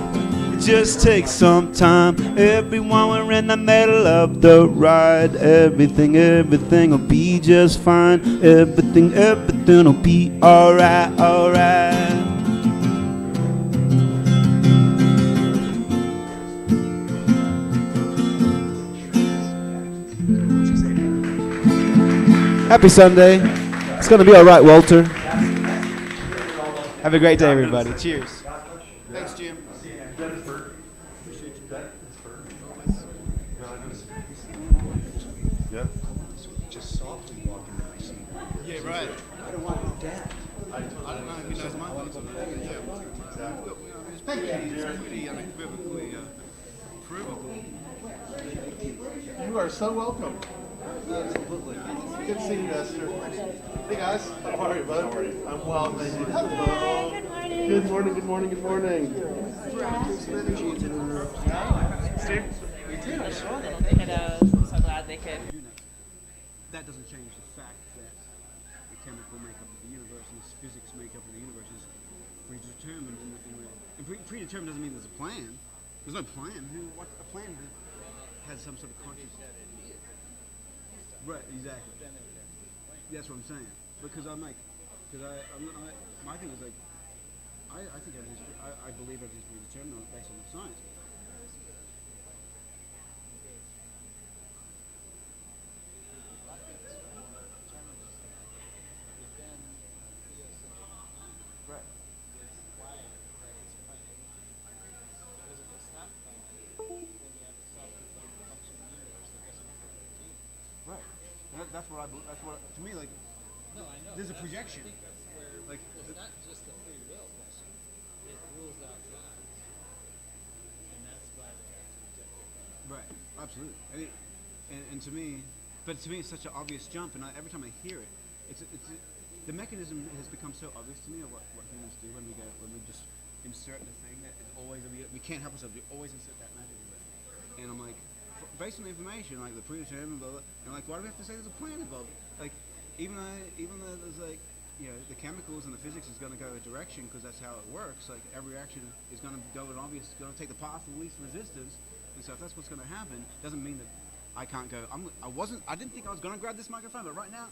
It just takes some time. Everyone, we're in the middle of the ride. Everything'll be just fine. Everything'll be alright, alright. Happy Sunday. It's going to be all right, Walter. Have a great day, everybody. Cheers. Thanks, Jim. Just softly walking in my seat. Yeah, right. I don't want your dad. I don't know if he knows my thoughts on that. Yeah. It's pretty unequivocally provable. You are so welcome. Absolutely. Good seeing you, Esther. Hey guys, how are you, bud? I'm well, thank you. Hello. Good morning. Good morning. Good morning. Steve? We did, I saw that. Kiddos, I'm so glad they could. That doesn't change the fact that the chemical makeup of the universe and the physics makeup of the universe is predetermined. And predetermined doesn't mean there's a plan. There's no plan. What a plan has some sort of conscious. Right, exactly. That's what I'm saying. Because I'm like, my thing is like, I think I believe everything's predetermined based on the science. That's what I believe. That's what, to me, like, no, I know. There's a projection. Like, it's not just the free will question. It rules out God. And that's why they have to reject it. Right. Absolutely. And to me, but to me, it's such an obvious jump. And every time I hear it, the mechanism has become so obvious to me of what humans do when we just insert the thing that is always, we can't help ourselves. We always insert that magic in it. And I'm like, based on the information, like the predetermined, blah, blah, and like, why do we have to say there's a plan involved? Like, even though there's like, you know, the chemicals and the physics is going to go a direction because that's how it works. Like, every reaction is going to go an obvious, going to take the path of least resistance. And so if that's what's going to happen, doesn't mean that I can't go. I didn't think I was going to grab this microphone, but right now,